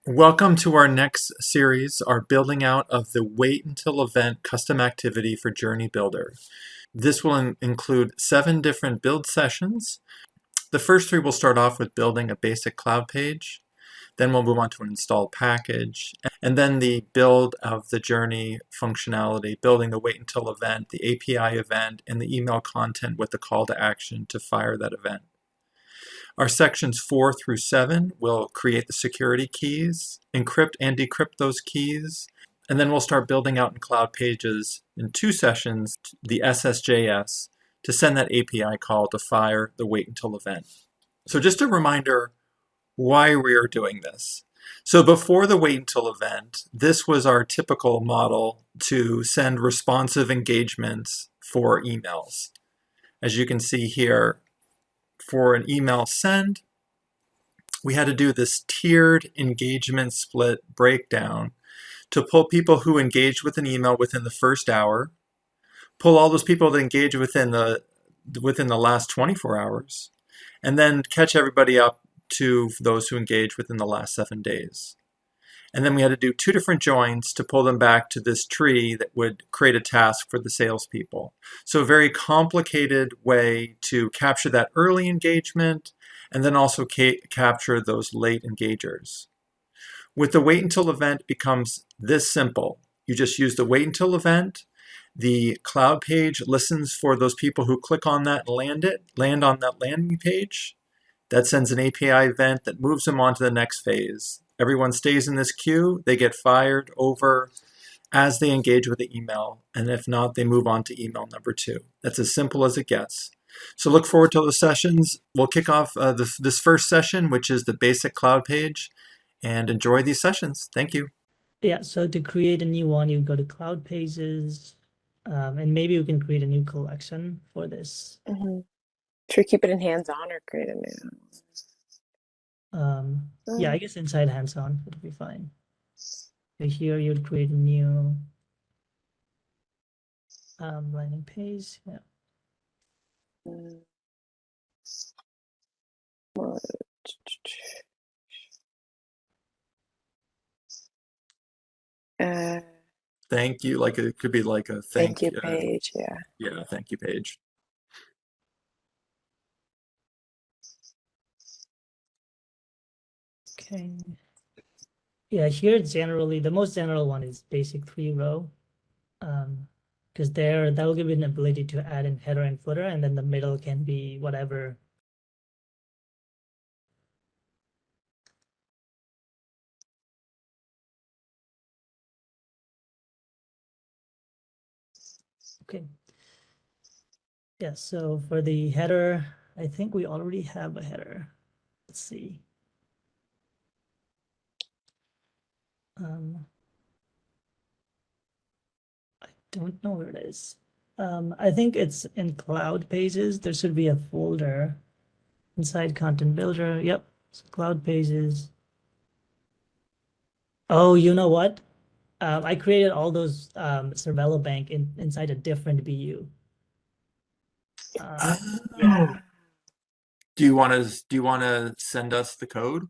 Welcome to our next series, our building out of the Wait Until Event custom activity for Journey Builder. This will include 7 different build sessions. The first 3 will start off with building a basic cloud page. Then we'll move on to an install package, and then the build of the Journey functionality, building the Wait Until event, the API event, and the email content with the call to action to fire that event. Our sections 4 through 7 will create the security keys, encrypt and decrypt those keys, and then we'll start building out in Cloud Pages in 2 sessions the SSJS to send that API call to fire the Wait Until event. So just a reminder why we are doing this. So before the Wait Until event, this was our typical model to send responsive engagements for emails. As you can see here, for an email send, we had to do this tiered engagement split breakdown to pull people who engaged with an email within the first hour, pull all those people that engaged within the last 24 hours, and then catch everybody up to those who engaged within the last 7 days. And then we had to do 2 different joins to pull them back to this tree that would create a task for the salespeople. So a very complicated way to capture that early engagement and then also capture those late engagers. With the Wait Until event, it becomes this simple. You just use the Wait Until event. The cloud page listens for those people who click on that and land on that landing page. That sends an API event that moves them on to the next phase. Everyone stays in this queue, they get fired over as they engage with the email, and if not, they move on to email number 2. That's as simple as it gets. So look forward to the sessions. We'll kick off this first session, which is the basic cloud page, and enjoy these sessions. Thank you. Yeah, so to create a new one, you go to Cloud Pages, and maybe you can create a new collection for this. Should we keep it in hands-on or create a new? Yeah, I guess inside hands-on would be fine. So here you'd create a new landing page. Yeah. Thank you. Like it could be like a Thank you page. Yeah. Yeah, thank you page. Okay. Yeah, here generally the most general one is basic 3-row, because that will give you an ability to add in header and footer, and then the middle can be whatever. Okay. Yeah, so for the header, I think we already have a header. Let's see. I don't know where it is. I think it's in Cloud Pages. There should be a folder inside Content Builder. Yep, so Cloud Pages. Oh, you know what? I created all those Cervelo Bank inside a different BU. Yeah. Do you want to send us the code?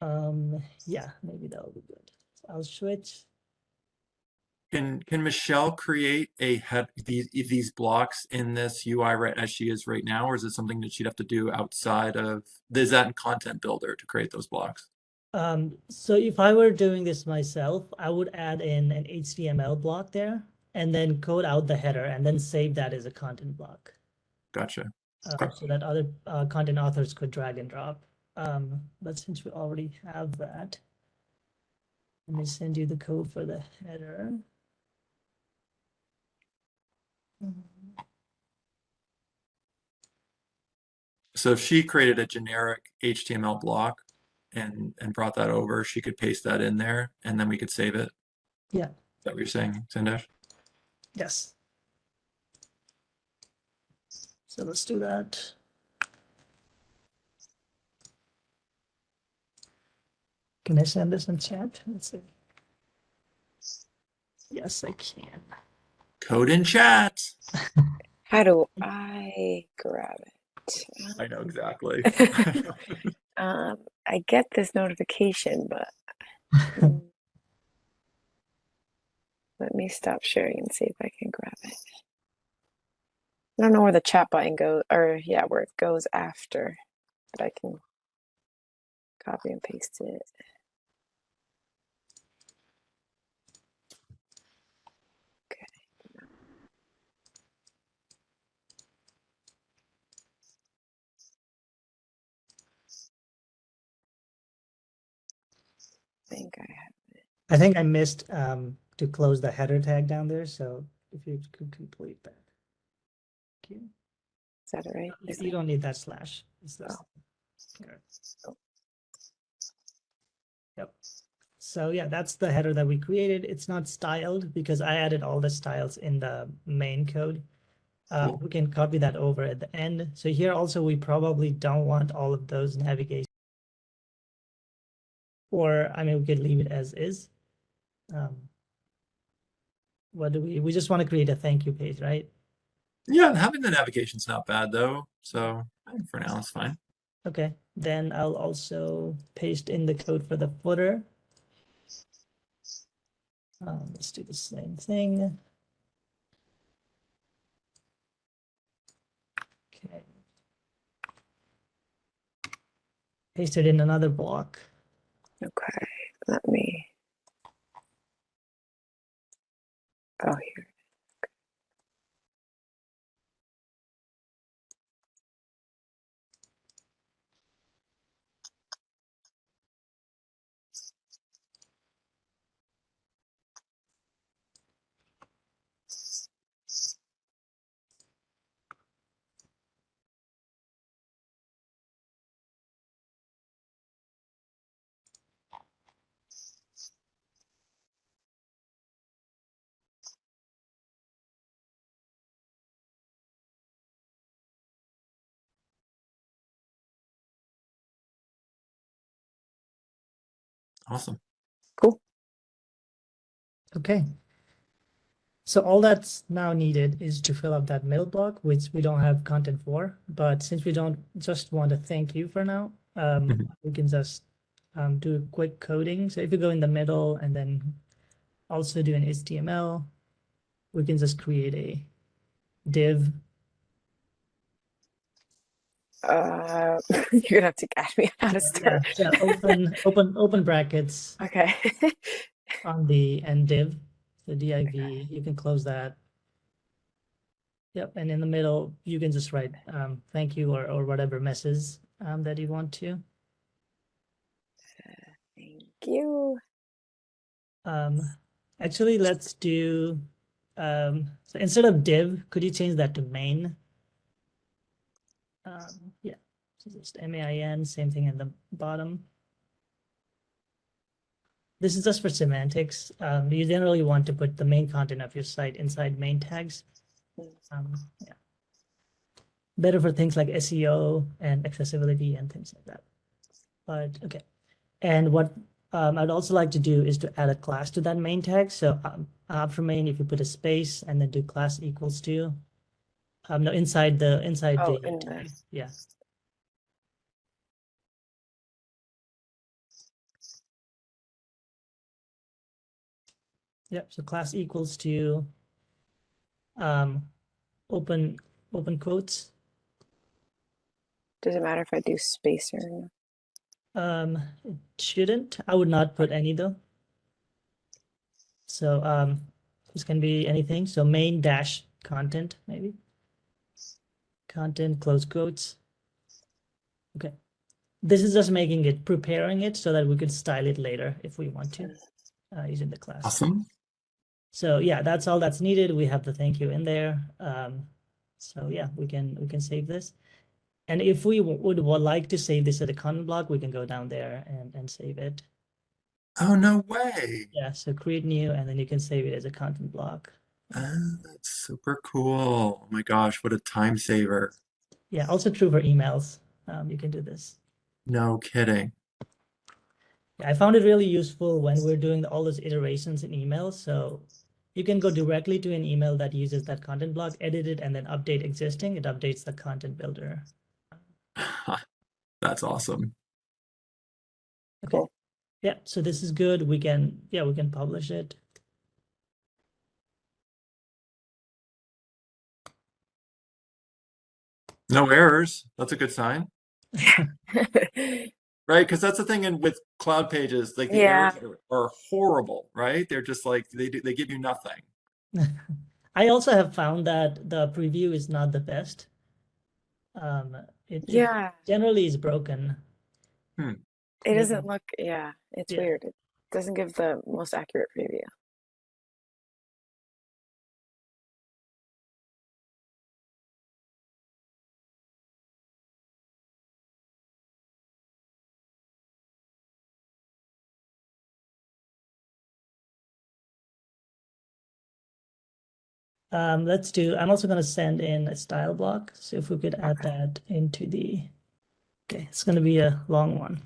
Yeah, maybe that'll be good. I'll switch. Can Michelle create these blocks in this UI right as she is right now, or is it something that she'd have to do outside of? Is that in Content Builder to create those blocks? So if I were doing this myself, I would add in an HTML block there and then code out the header and then save that as a content block. Gotcha. So that other content authors could drag and drop. But since we already have that, let me send you the code for the header. So if she created a generic HTML block and brought that over, she could paste that in there and then we could save it. Yeah. Is that what you're saying, Sandesh? Yes. So let's do that. Can I send this in chat? Let's see. Yes, I can. Code in chat. How do I grab it? I know exactly. I get this notification, but Mm. Let me stop sharing and see if I can grab it. I don't know where the chat button goes, or yeah, where it goes after, but I can copy and paste it. Okay. I think I have. I think I missed to close the header tag down there. So if you could complete that. Thank you. Is that right? You don't need that slash. It's this. Oh. Here. Oh. Yep. So yeah, that's the header that we created. It's not styled because I added all the styles in the main code. Cool. We can copy that over at the end. So here also, we probably don't want all of those navigation. Or, I mean, we could leave it as is. What do we just want to create a thank you page, right? Yeah, having the navigation's not bad though. So for now, it's fine. Okay, then I'll also paste in the code for the footer. Let's do the same thing. Okay. Paste it in another block. Okay, let me. Oh, here. Awesome. Cool. Okay. So all that's now needed is to fill up that middle block, which we don't have content for. But since we don't just want to thank you for now, we can just do a quick coding. So if you go in the middle and then also do an HTML, we can just create a div. You're gonna have to guide me on how to start. Yeah, open brackets Okay. on the end div, the div. You can close that. Yep, and in the middle, you can just write thank you or whatever message that you want to. Thank you. Actually, let's do, so instead of div, could you change that to main? Yeah, so just main, same thing at the bottom. This is just for semantics. You generally want to put the main content of your site inside main tags. Yeah. Better for things like SEO and accessibility and things like that. But okay. And what I'd also like to do is to add a class to that main tag. So after main, if you put a space and then do class equals to, no, inside the Oh, tag. Yeah. Yep. So class equals to open quotes. Does it matter if I do space or no? It shouldn't. I would not put any though. So this can be anything. So main dash content maybe. Content close quotes. Okay. This is just making it, preparing it so that we could style it later if we want to using the class. Awesome. So yeah, that's all that's needed. We have the thank you in there. So yeah, we can save this. And if we would like to save this as a content block, we can go down there and save it. Oh, no way. Yeah, so create new, and then you can save it as a content block. That's super cool. Oh my gosh, what a time saver. Yeah, also true for emails. You can do this. No kidding. I found it really useful when we're doing all those iterations in emails. So you can go directly to an email that uses that content block, edit it, and then update existing. It updates the content builder. That's awesome. Okay. Cool. Yeah, so this is good. We can publish it. No errors. That's a good sign, right? Because that's the thing with cloud pages, like the Yeah. errors are horrible, right? They're just like they give you nothing. I also have found that the preview is not the best. It Yeah. generally is broken. It Maybe. doesn't look, yeah, it's Yeah. weird. It doesn't give the most accurate preview. Let's do, I'm also going to send in a style block. So if we could add that into the, okay, it's going to be a long one.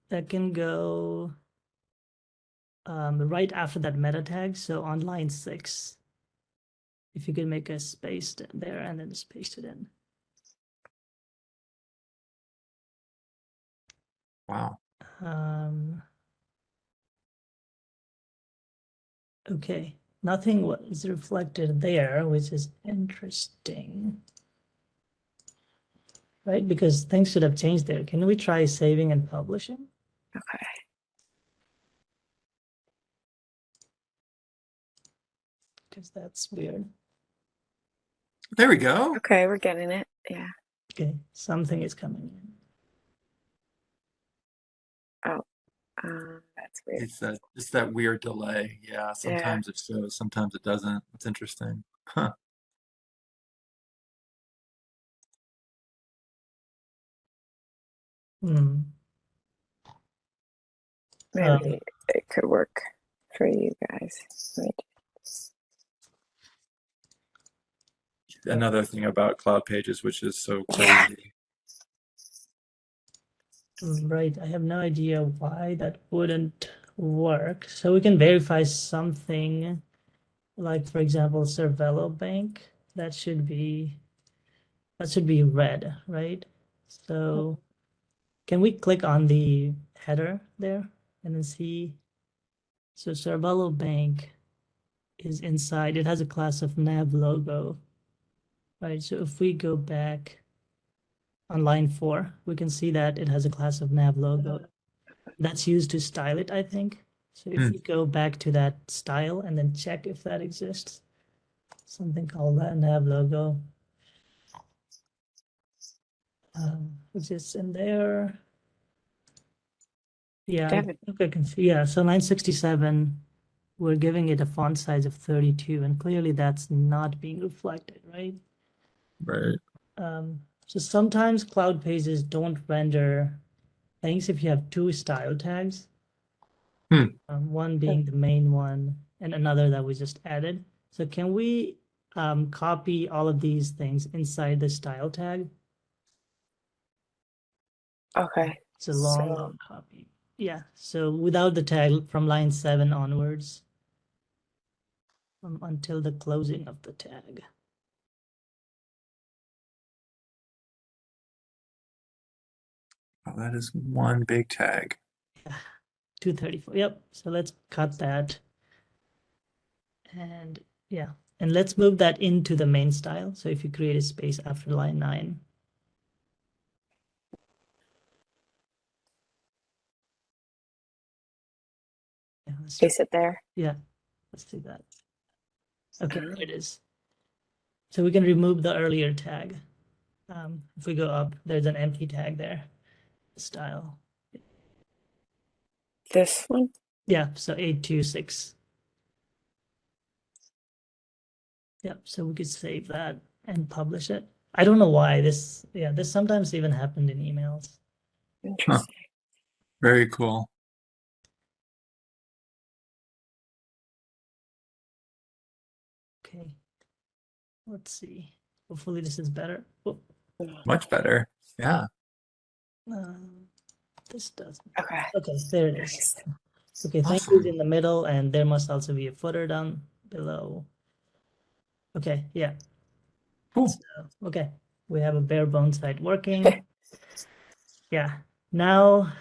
That can go right after that meta tag. So on line 6, if you could make a space there and then just paste it in. Wow. Okay, nothing was reflected there, which is interesting. Right, because things should have changed there. Can we try saving and publishing? Okay. Because that's weird. There we go. Okay, we're getting it. Yeah. Okay, something is coming in. That's weird. It's that weird delay. Yeah, sometimes it shows, sometimes it doesn't. It's interesting. Huh. Maybe it could work for you guys. Right. Another thing about cloud pages, which is so Yeah. crazy. Right, I have no idea why that wouldn't work. So we can verify something like, for example, Cervelo Bank. That should be red, right? So can we click on the header there and then see? So Cervelo Bank is inside. It has a class of nav logo, right? So if we go back on line 4, we can see that it has a class of nav logo. That's used to style it, I think. So if we go back to that style and then check if that exists, something called that nav logo, which is in there. Yeah, okay, I can see. Yeah, so 967, we're giving it a font size of 32, and clearly that's not being reflected, right? Right. So sometimes cloud pages don't render things if you have 2 style tags. One being the main one and another that we just added. So can we copy all of these things inside the style tag? Okay. It's a long copy. Yeah, so without the tag from line 7 onwards, until the closing of the tag. Oh, that is one big tag. Yeah, 234. Yep. So let's cut that. And yeah, and let's move that into the main style. So if you create a space after line 9. Yeah, Paste it there. Yeah, let's do that. Okay, there it is. So we can remove the earlier tag. If we go up, there's an empty tag there. Style. This one? Yeah, so 826. Yep, so we could save that and publish it. I don't know why this sometimes even happened in emails. Interesting. Very cool. Okay, let's see. Hopefully this is better. Oh, Much better. Yeah. this doesn't. Okay. Okay, there it is. Nice. Okay, thank you in the middle, and there must also be a footer down below. Okay, yeah. Cool. So, okay, we have a bare bones site working. Yeah. Now